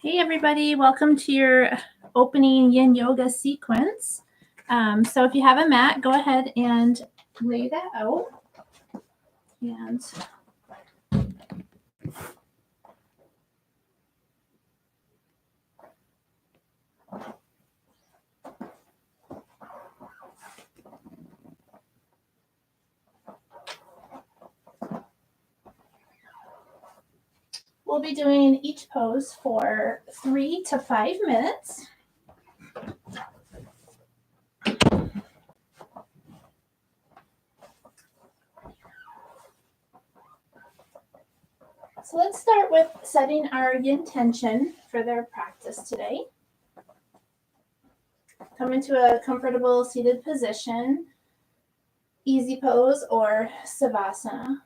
Hey everybody, welcome to your opening Yin Yoga sequence. So if you have a mat, go ahead and lay that out. And we'll be doing each pose for 3 to 5 minutes. So let's start with setting our yin intention for their practice today. Come into a comfortable seated position, easy pose or Shavasana.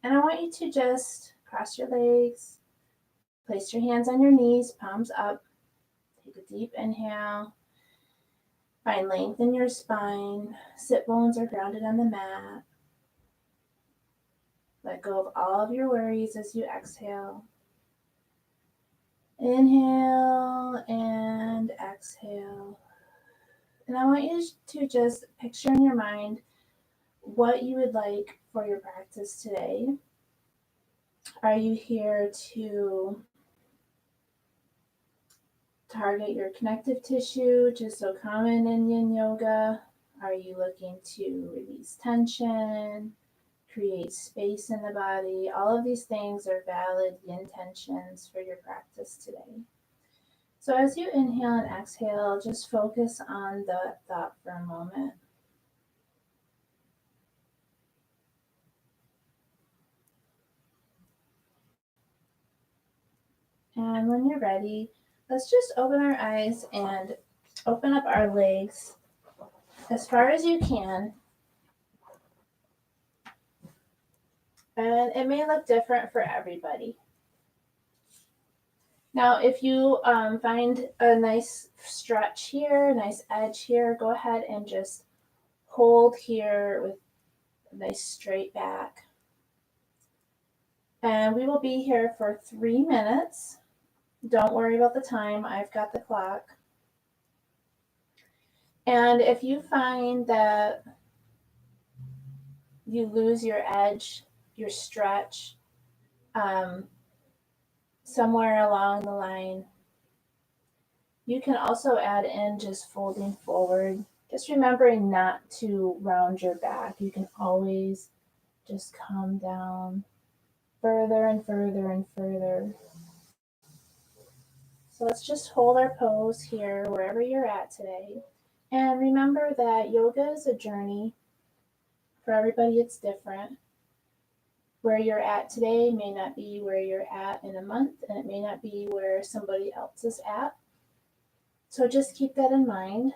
And I want you to just cross your legs, place your hands on your knees, palms up. Take a deep inhale. Find length in your spine. Sit bones are grounded on the mat. Let go of all of your worries as you exhale. Inhale and exhale. And I want you to just picture in your mind what you would like for your practice today. Are you here to target your connective tissue, which is so common in Yin Yoga? Are you looking to release tension, create space in the body? All of these things are valid intentions for your practice today. So as you inhale and exhale, just focus on the thought for a moment. And when you're ready, let's just open our eyes and open up our legs as far as you can. And it may look different for everybody. Now, if you find a nice stretch here, a nice edge here, go ahead and just hold here with a nice straight back. And we will be here for 3 minutes. Don't worry about the time, I've got the clock. And if you find that you lose your edge, your stretch, somewhere along the line, you can also add in just folding forward. Just remembering not to round your back. You can always just come down further and further and further. So let's just hold our pose here wherever you're at today. And remember that yoga is a journey. For everybody, it's different. Where you're at today may not be where you're at in a month, and it may not be where somebody else is at. So just keep that in mind.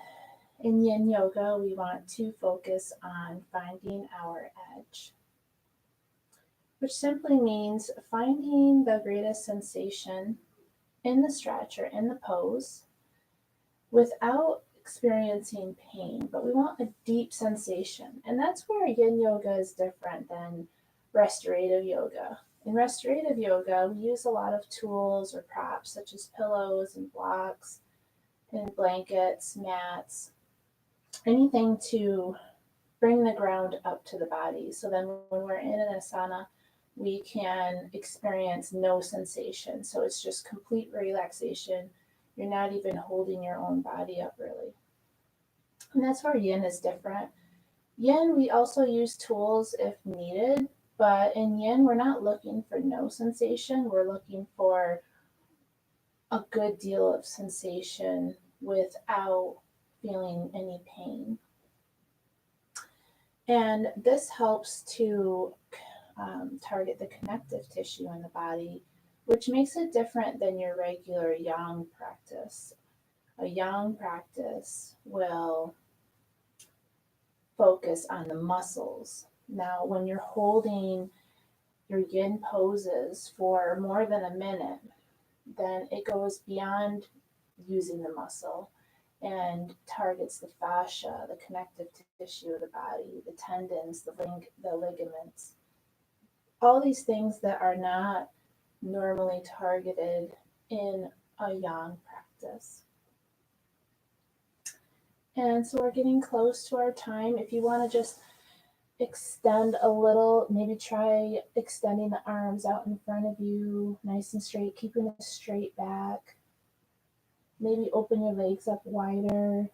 In Yin Yoga, we want to focus on finding our edge, which simply means finding the greatest sensation in the stretch or in the pose without experiencing pain. But we want a deep sensation. And that's where Yin Yoga is different than restorative yoga. In restorative yoga, we use a lot of tools or props such as pillows and blocks and blankets, mats, anything to bring the ground up to the body. So then when we're in an asana, we can experience no sensation. So it's just complete relaxation. You're not even holding your own body up really. And that's where yin is different. Yin, we also use tools if needed, but in yin, we're not looking for no sensation. We're looking for a good deal of sensation without feeling any pain. And this helps to target the connective tissue in the body, which makes it different than your regular yang practice. A yang practice will focus on the muscles. Now, when you're holding your yin poses for more than a minute, then it goes beyond using the muscle and targets the fascia, the connective tissue of the body, the tendons, the ligaments, all these things that are not normally targeted in a yang practice. And so we're getting close to our time. If you want to just extend a little, maybe try extending the arms out in front of you, nice and straight, keeping a straight back. Maybe open your legs up wider.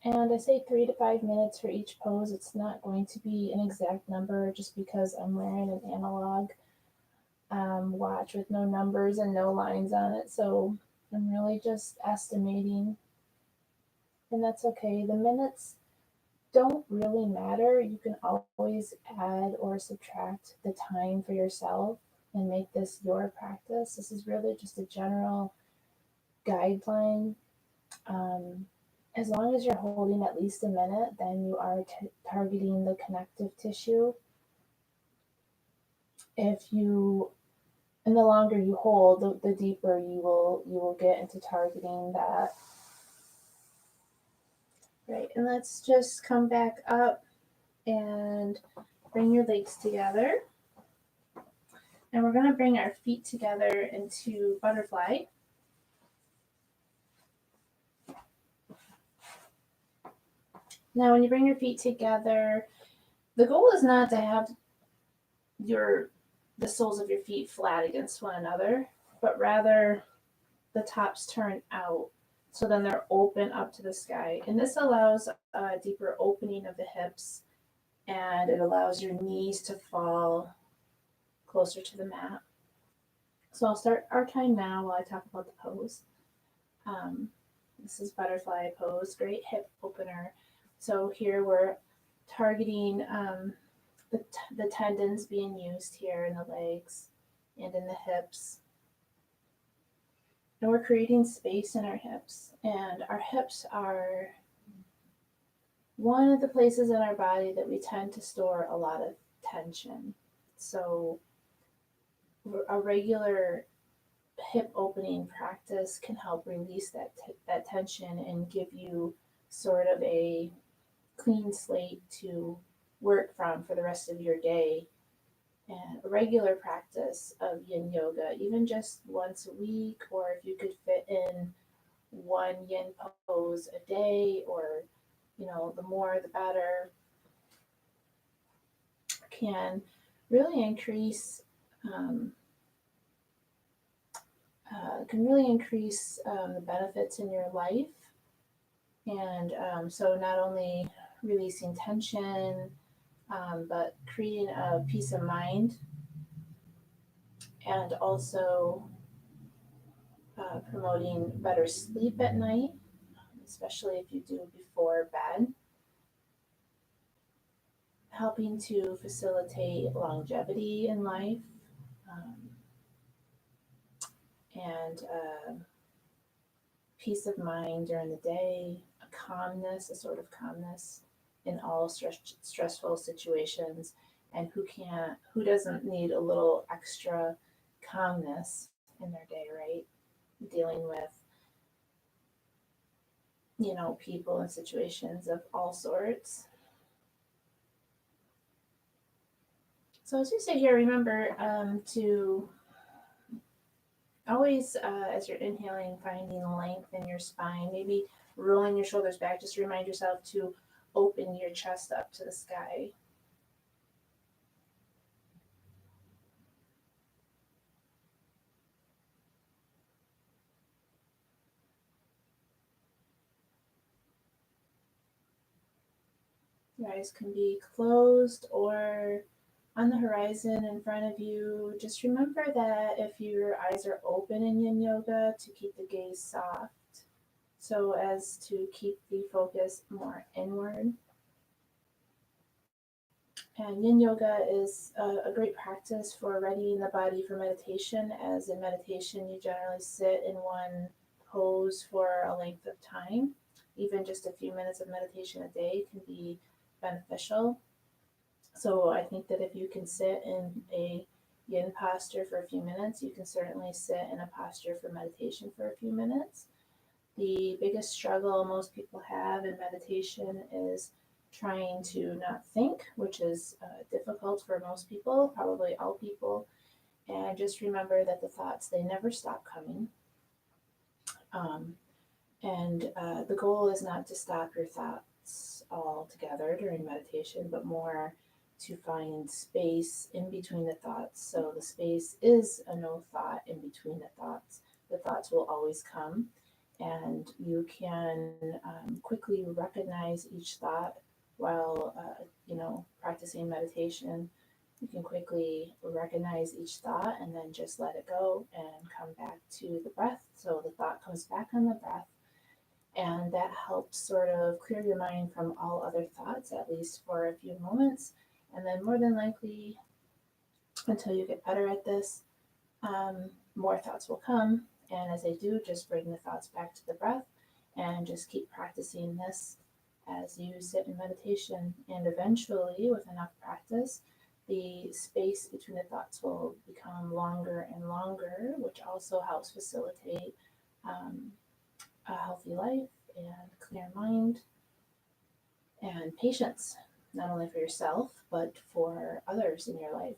And I say 3 to 5 minutes for each pose. It's not going to be an exact number just because I'm wearing an analog watch with no numbers and no lines on it. So I'm really just estimating, and that's okay. The minutes don't really matter. You can always add or subtract the time for yourself and make this your practice. This is really just a general guideline. Um, as long as you're holding at least a minute, then you are targeting the connective tissue. If you and the longer you hold, the deeper you will get into targeting that. Right, and let's just come back up and bring your legs together. And we're going to bring our feet together into butterfly. Now, when you bring your feet together, the goal is not to have the soles of your feet flat against one another, but rather the tops turn out. So then they're open up to the sky. And this allows a deeper opening of the hips, and it allows your knees to fall closer to the mat. So I'll start our time now while I talk about the pose. This is butterfly pose, great hip opener. So here we're targeting the tendons being used here in the legs and in the hips. And we're creating space in our hips. And our hips are one of the places in our body that we tend to store a lot of tension. So a regular hip opening practice can help release that tension and give you sort of a clean slate to work from for the rest of your day. And a regular practice of yin yoga, even just once a week, or if you could fit in one yin pose a day, or the more the better, can really increase the benefits in your life. And so not only releasing tension, but creating a peace of mind, and also promoting better sleep at night, especially if you do before bed, helping to facilitate longevity in life, um, and peace of mind during the day, a sort of calmness in all stressful situations. And who doesn't need a little extra calmness in their day, right? Dealing with, people and situations of all sorts. So as you sit here, remember to always, as you're inhaling, finding length in your spine, maybe rolling your shoulders back. Just remind yourself to open your chest up to the sky. Your eyes can be closed or on the horizon in front of you. Just remember that if your eyes are open in yin yoga, to keep the gaze soft so as to keep the focus more inward. And yin yoga is a great practice for readying the body for meditation, as in meditation, you generally sit in one pose for a length of time. Even just a few minutes of meditation a day can be beneficial. So I think that if you can sit in a yin posture for a few minutes, you can certainly sit in a posture for meditation for a few minutes. The biggest struggle most people have in meditation is trying to not think, which is difficult for most people, probably all people. And just remember that the thoughts, they never stop coming. Um, and the goal is not to stop your thoughts altogether during meditation, but more to find space in between the thoughts. So the space is a no thought in between the thoughts. The thoughts will always come, and you can quickly recognize each thought while practicing meditation. You can quickly recognize each thought and then just let it go and come back to the breath. So the thought comes back on the breath, and that helps sort of clear your mind from all other thoughts, at least for a few moments. And then, more than likely, until you get better at this, more thoughts will come. And as they do, just bring the thoughts back to the breath and just keep practicing this as you sit in meditation. And eventually, with enough practice, the space between the thoughts will become longer and longer, which also helps facilitate a healthy life and clear mind and patience, not only for yourself, but for others in your life.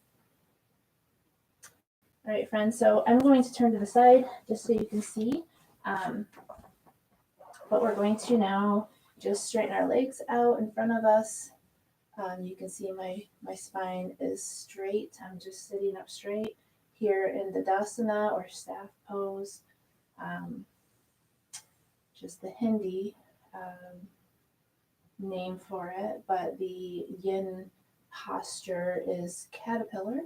All right, friends, so I'm going to turn to the side just so you can see. But we're going to now just straighten our legs out in front of us. You can see my spine is straight. I'm just sitting up straight here in the Dasana or staff pose. Just the Hindi name for it, but the Yin posture is caterpillar.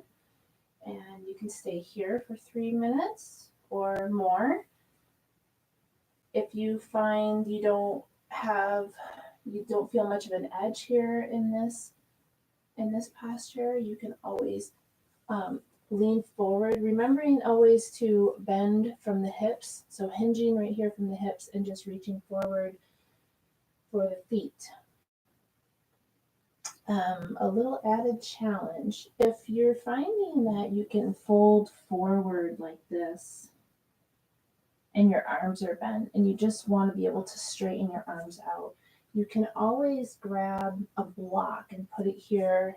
And you can stay here for 3 minutes or more. If you find you don't feel much of an edge here in this posture, you can always lean forward, remembering always to bend from the hips. So hinging right here from the hips and just reaching forward for the feet. A little added challenge. If you're finding that you can fold forward like this and your arms are bent and you just want to be able to straighten your arms out, you can always grab a block and put it here.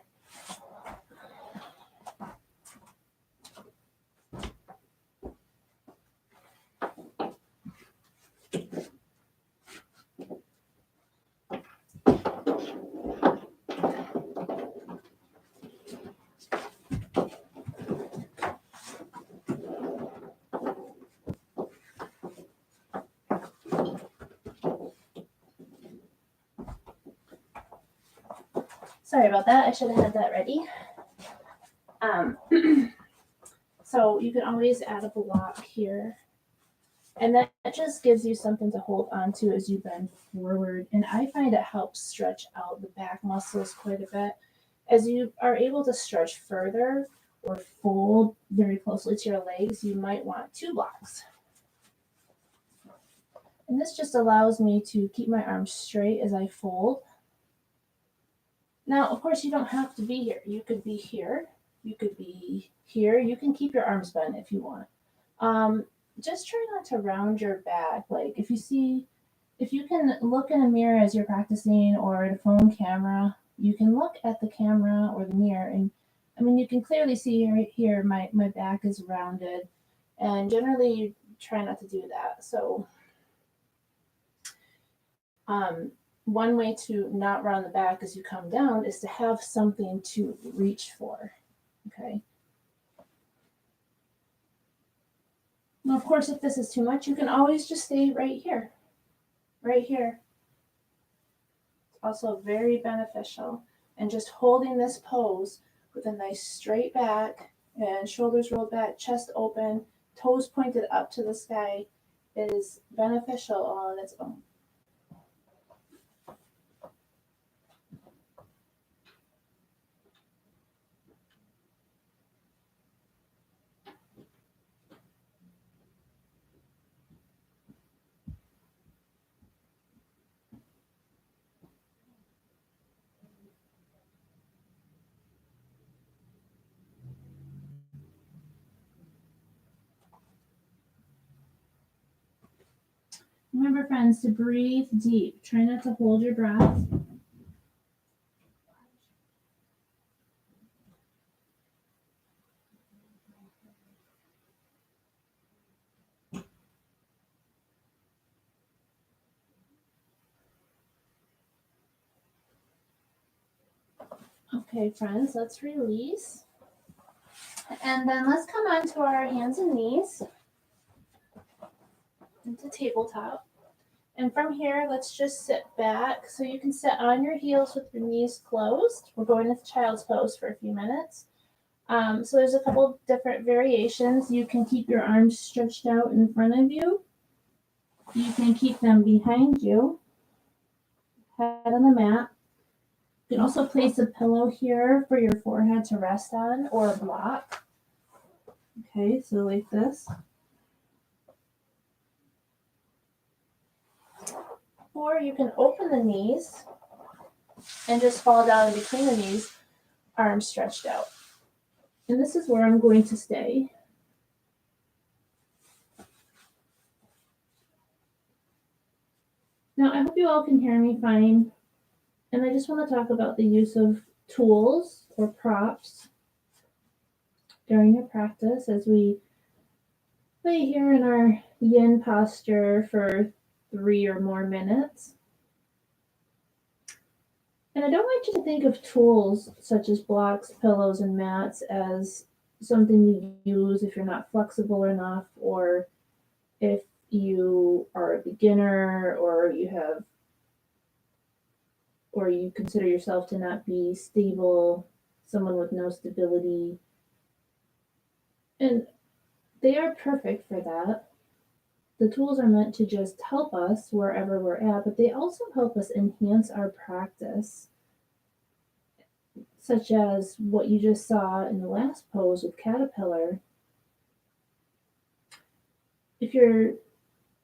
Sorry about that. I should have had that ready. So you can always add a block here. And that just gives you something to hold on to as you bend forward. And I find it helps stretch out the back muscles quite a bit. As you are able to stretch further or fold very closely to your legs, you might want 2 blocks. And this just allows me to keep my arms straight as I fold. Now, of course, you don't have to be here. You could be here. You could be here. You can keep your arms bent if you want. Just try not to round your back. Like if you can look in a mirror as you're practicing or at a phone camera, you can look at the camera or the mirror. And I mean, you can clearly see right here, my back is rounded. And generally you try not to do that. So one way to not round the back as you come down is to have something to reach for, okay? Now, of course, if this is too much, you can always just stay right here, right here. It's also very beneficial. And just holding this pose with a nice straight back and shoulders rolled back, chest open, toes pointed up to the sky is beneficial all on its own. Remember, friends, to breathe deep. Try not to hold your breath. Okay, friends, let's release. And then let's come onto our hands and knees into tabletop. And from here, let's just sit back. So you can sit on your heels with your knees closed. We're going into child's pose for a few minutes. So there's a couple different variations. You can keep your arms stretched out in front of you. You can keep them behind you, head on the mat. You can also place a pillow here for your forehead to rest on or a block. Okay, so like this. Or you can open the knees and just fall down in between the knees, arms stretched out. And this is where I'm going to stay. Now, I hope you all can hear me fine. And I just want to talk about the use of tools or props during your practice as we lay here in our yin posture for 3 or more minutes. And I don't want you to think of tools such as blocks, pillows, and mats as something you use if you're not flexible enough, or if you are a beginner, or you consider yourself to not be stable, someone with no stability. And they are perfect for that. The tools are meant to just help us wherever we're at, but they also help us enhance our practice, such as what you just saw in the last pose with caterpillar. If you're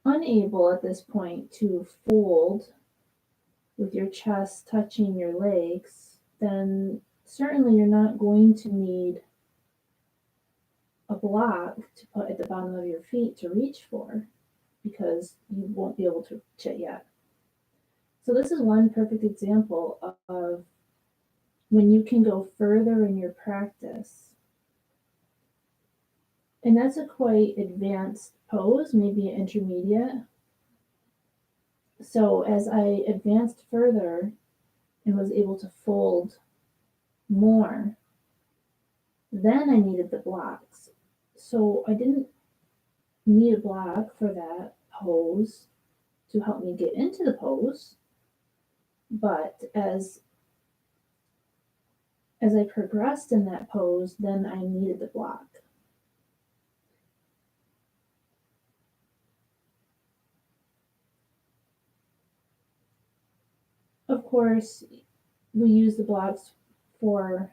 unable at this point to fold with your chest touching your legs, then certainly you're not going to need a block to put at the bottom of your feet to reach for, because you won't be able to reach it yet. So this is one perfect example of when you can go further in your practice. And that's a quite advanced pose, maybe an intermediate. So as I advanced further and was able to fold more, then I needed the blocks. So I didn't need a block for that pose to help me get into the pose. But as I progressed in that pose, then I needed the block. Of course, we use the blocks for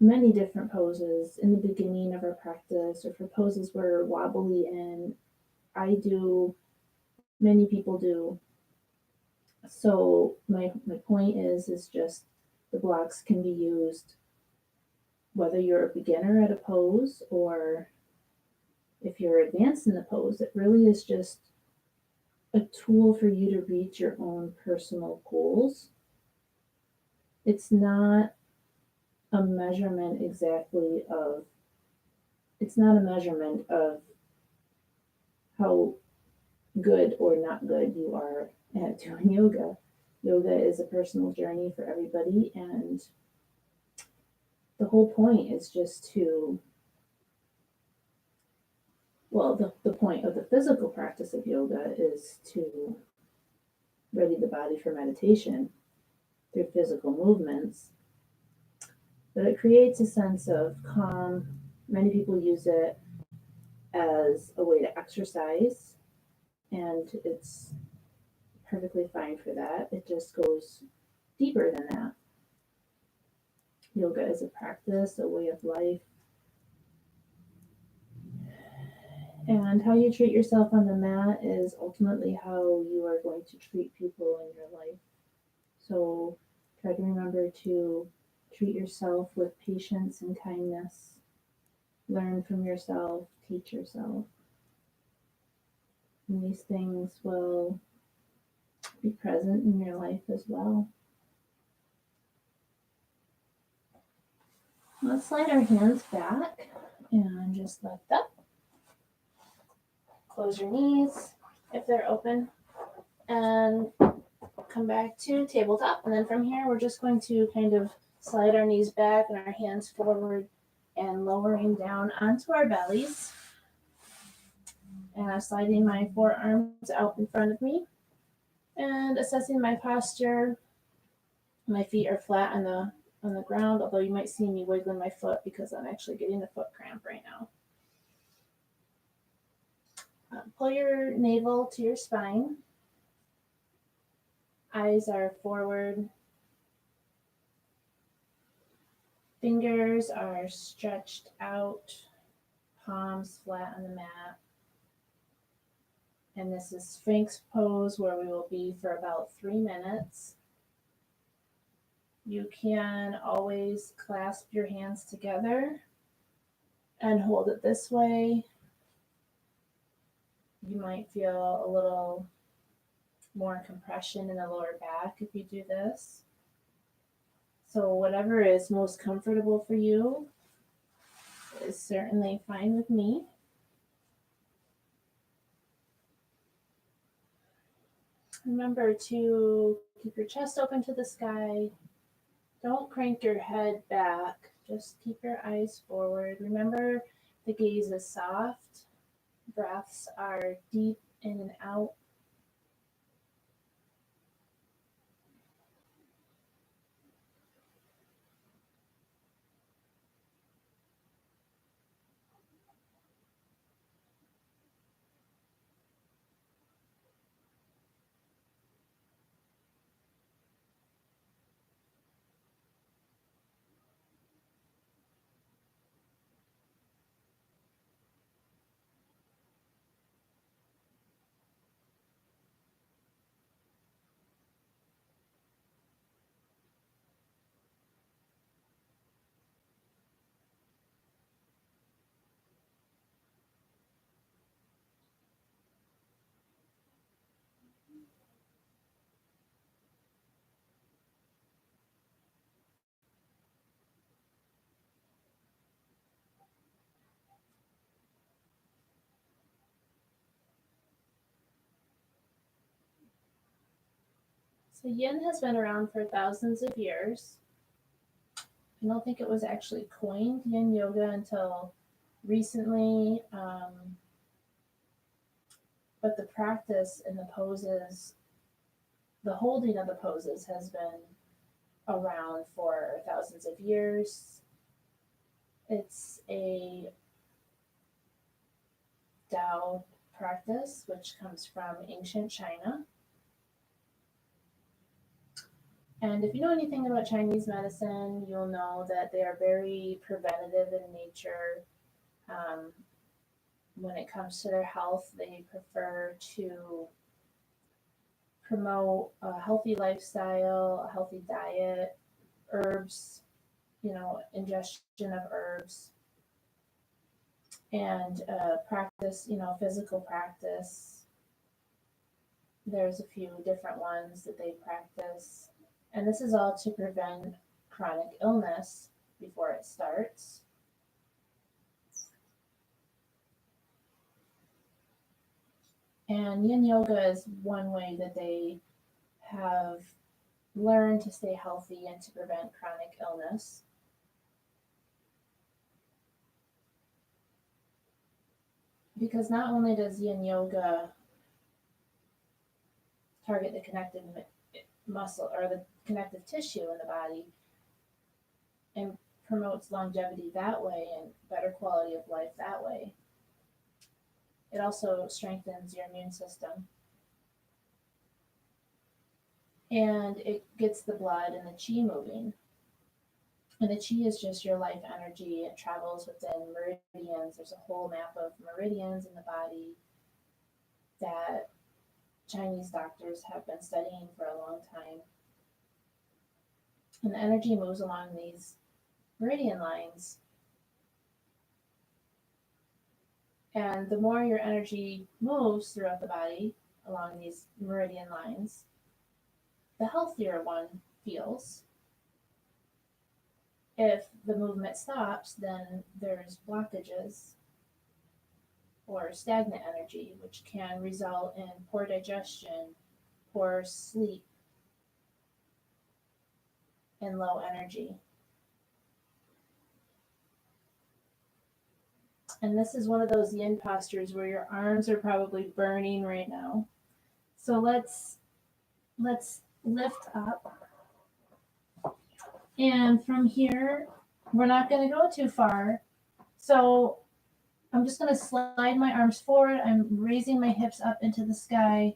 many different poses in the beginning of our practice, or for poses we're wobbly in. I do, many people do. So my point is just the blocks can be used whether you're a beginner at a pose or if you're advanced in the pose. It really is just a tool for you to reach your own personal goals. It's not a measurement exactly of, it's not a measurement of how good or not good you are at doing yoga. Yoga is a personal journey for everybody, and the whole point is just to, well, the point of the physical practice of yoga is to ready the body for meditation through physical movements. But it creates a sense of calm. Many people use it as a way to exercise, and it's perfectly fine for that. It just goes deeper than that. Yoga is a practice, a way of life. And how you treat yourself on the mat is ultimately how you are going to treat people in your life. So try to remember to treat yourself with patience and kindness. Learn from yourself, teach yourself. And these things will be present in your life as well. Let's slide our hands back and just let them. Close your knees if they're open and come back to tabletop. And then from here, we're just going to kind of slide our knees back and our hands forward and lowering down onto our bellies. And I'm sliding my forearms out in front of me and assessing my posture. My feet are flat on the ground, although you might see me wiggling my foot because I'm actually getting a foot cramp right now. Pull your navel to your spine. Eyes are forward. Fingers are stretched out. Palms flat on the mat. And this is sphinx pose where we will be for about 3 minutes. You can always clasp your hands together and hold it this way. You might feel a little more compression in the lower back if you do this. So whatever is most comfortable for you is certainly fine with me. Remember to keep your chest open to the sky. Don't crank your head back. Just keep your eyes forward. Remember, the gaze is soft. Breaths are deep in and out. So Yin has been around for thousands of years. I don't think it was actually coined Yin Yoga until recently, but the practice and the poses, the holding of the poses has been around for thousands of years. It's a Tao practice which comes from ancient China. And if you know anything about Chinese medicine, you'll know that they are very preventative in nature. Um, when it comes to their health, they prefer to promote a healthy lifestyle, a healthy diet, herbs, ingestion of herbs, and practice, physical practice. There's a few different ones that they practice. And this is all to prevent chronic illness before it starts. And Yin Yoga is one way that they have learned to stay healthy and to prevent chronic illness. Because not only does Yin Yoga target the connective muscle or the connective tissue in the body and promotes longevity that way and better quality of life that way, it also strengthens your immune system. And it gets the blood and the chi moving. And the chi is just your life energy. It travels within meridians. There's a whole map of meridians in the body that Chinese doctors have been studying for a long time. And the energy moves along these meridian lines. And the more your energy moves throughout the body along these meridian lines, the healthier one feels. If the movement stops, then there's blockages or stagnant energy, which can result in poor digestion, poor sleep, and low energy. And this is one of those yin postures where your arms are probably burning right now. So let's lift up. And from here, we're not going to go too far. So I'm just going to slide my arms forward. I'm raising my hips up into the sky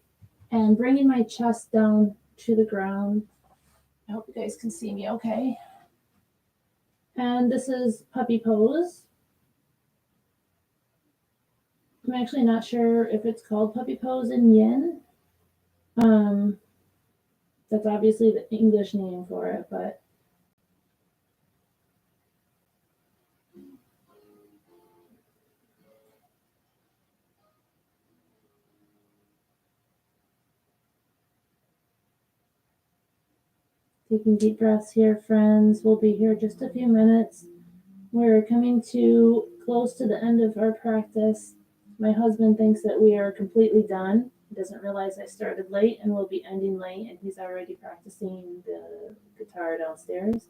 and bringing my chest down to the ground. I hope you guys can see me okay. And this is puppy pose. I'm actually not sure if it's called puppy pose in yin. That's obviously the English name for it, but taking deep breaths here, friends. We'll be here just a few minutes. We're coming to close to the end of our practice. My husband thinks that we are completely done. He doesn't realize I started late and we'll be ending late, and he's already practicing the guitar downstairs.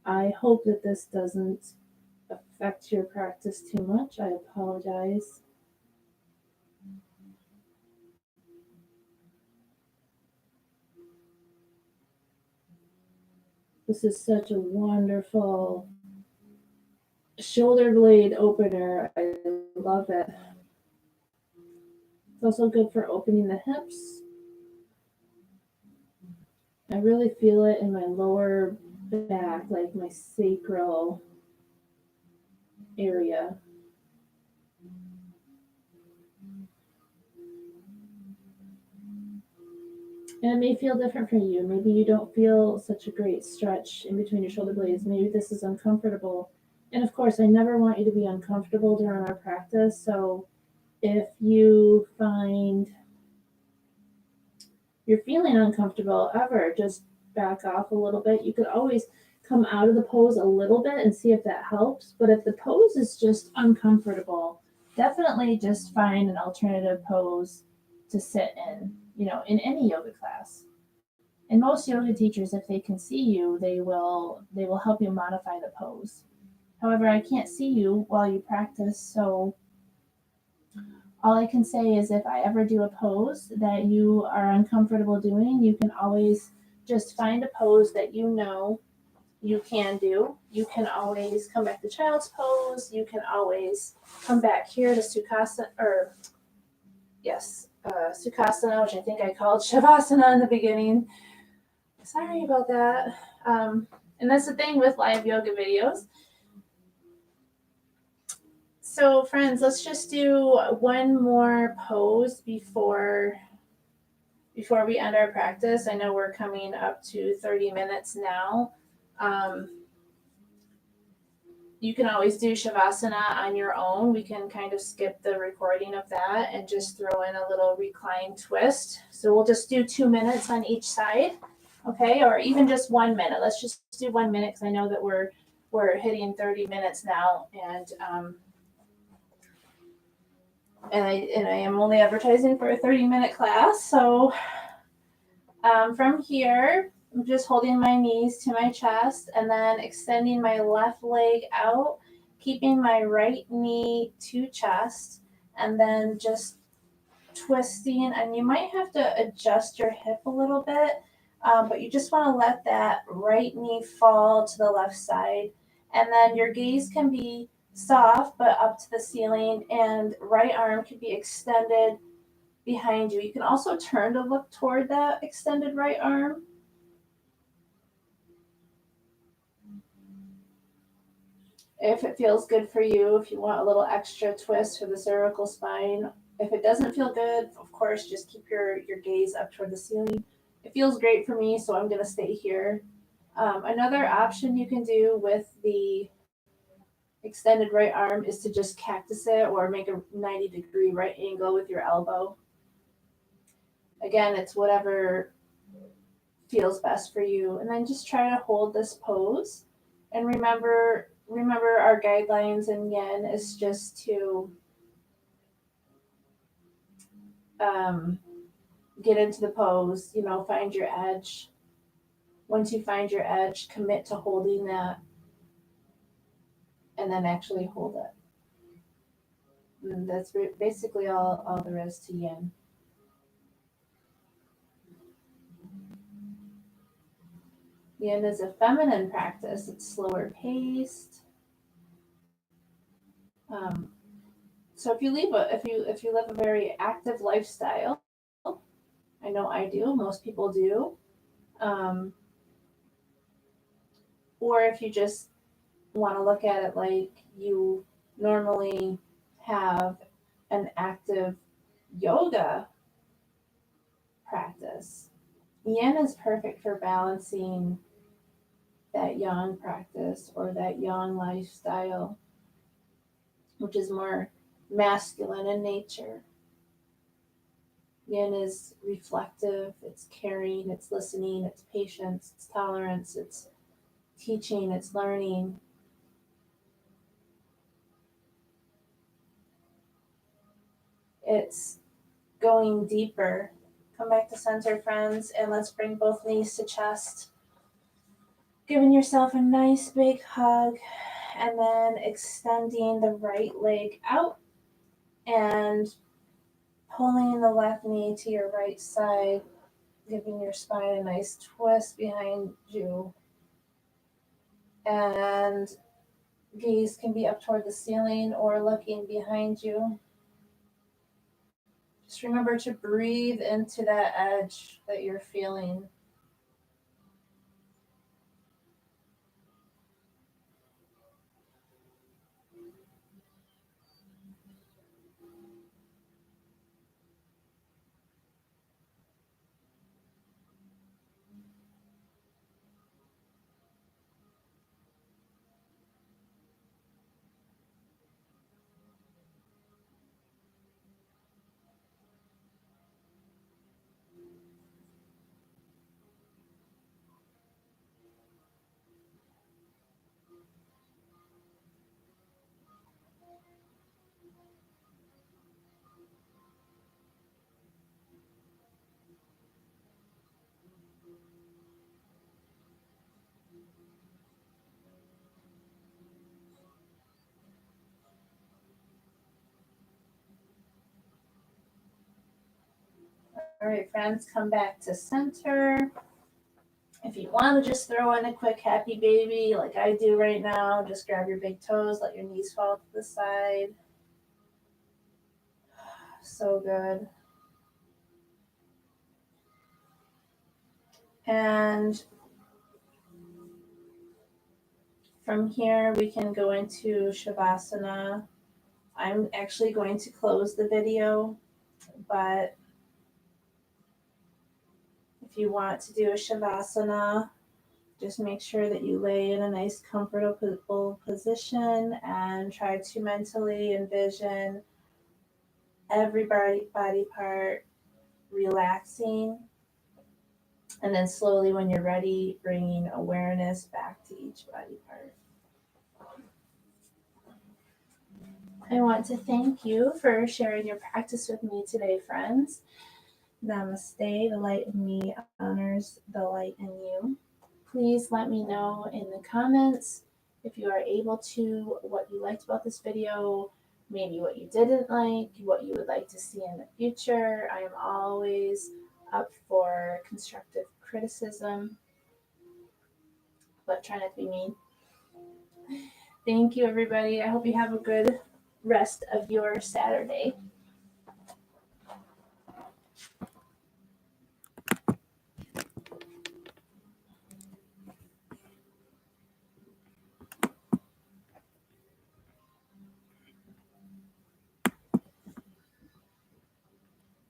I hope that this doesn't affect your practice too much. I apologize. This is such a wonderful shoulder blade opener. I love it. It's also good for opening the hips. I really feel it in my lower back, like my sacral area. And it may feel different for you. Maybe you don't feel such a great stretch in between your shoulder blades. Maybe this is uncomfortable. And of course, I never want you to be uncomfortable during our practice. So if you find you're feeling uncomfortable ever, just back off a little bit. You could always come out of the pose a little bit and see if that helps. But if the pose is just uncomfortable, definitely just find an alternative pose to sit in, in any yoga class. And most yoga teachers, if they can see you, they will help you modify the pose. However, I can't see you while you practice, so all I can say is if I ever do a pose that you are uncomfortable doing, you can always just find a pose that you know you can do. You can always come back to child's pose. You can always come back here to Sukhasana, Sukhasana, which I think I called Shavasana in the beginning. Sorry about that. And that's the thing with live yoga videos. So friends, let's just do one more pose before we end our practice. I know we're coming up to 30 minutes now. You can always do Shavasana on your own. We can kind of skip the recording of that and just throw in a little recline twist. So we'll just do 2 minutes on each side, okay? Or even just 1 minute. Let's just do 1 minute because I know that we're hitting 30 minutes now, and I am only advertising for a 30-minute class. So from here, I'm just holding my knees to my chest and then extending my left leg out, keeping my right knee to chest, and then just twisting. And you might have to adjust your hip a little bit, but you just want to let that right knee fall to the left side. And then your gaze can be soft but up to the ceiling, and right arm can be extended behind you. You can also turn to look toward that extended right arm. If it feels good for you, if you want a little extra twist for the cervical spine. If it doesn't feel good, of course, just keep your gaze up toward the ceiling. It feels great for me, so I'm going to stay here. Another option you can do with the extended right arm is to just cactus it or make a 90-degree right angle with your elbow. Again, it's whatever feels best for you. And then just try to hold this pose. And remember our guidelines in Yin is just to get into the pose, find your edge. Once you find your edge, commit to holding that and then actually hold it. And that's basically all there is to Yin. Yin is a feminine practice. It's slower paced. So if you live a very active lifestyle, I know I do. Most people do. Um, or if you just want to look at it like you normally have an active yoga practice, Yin is perfect for balancing that yang practice or that yang lifestyle, which is more masculine in nature. Yin is reflective, it's caring, it's listening, it's patience, it's tolerance, it's teaching, it's learning. It's going deeper. Come back to center, friends, and let's bring both knees to chest. Giving yourself a nice big hug, and then extending the right leg out and pulling the left knee to your right side, giving your spine a nice twist behind you. And gaze can be up toward the ceiling or looking behind you. Just remember to breathe into that edge that you're feeling. All right, friends, come back to center. If you want to just throw in a quick happy baby like I do right now, just grab your big toes, let your knees fall to the side. So good. And from here, we can go into Shavasana. I'm actually going to close the video, but if you want to do a Shavasana, just make sure that you lay in a nice comfortable position and try to mentally envision every body part relaxing. And then slowly, when you're ready, bringing awareness back to each body part. I want to thank you for sharing your practice with me today, friends. Namaste. The light in me honors the light in you. Please let me know in the comments if you are able to, what you liked about this video, maybe what you didn't like, what you would like to see in the future. I am always up for constructive criticism, but try not to be mean. Thank you, everybody. I hope you have a good rest of your Saturday.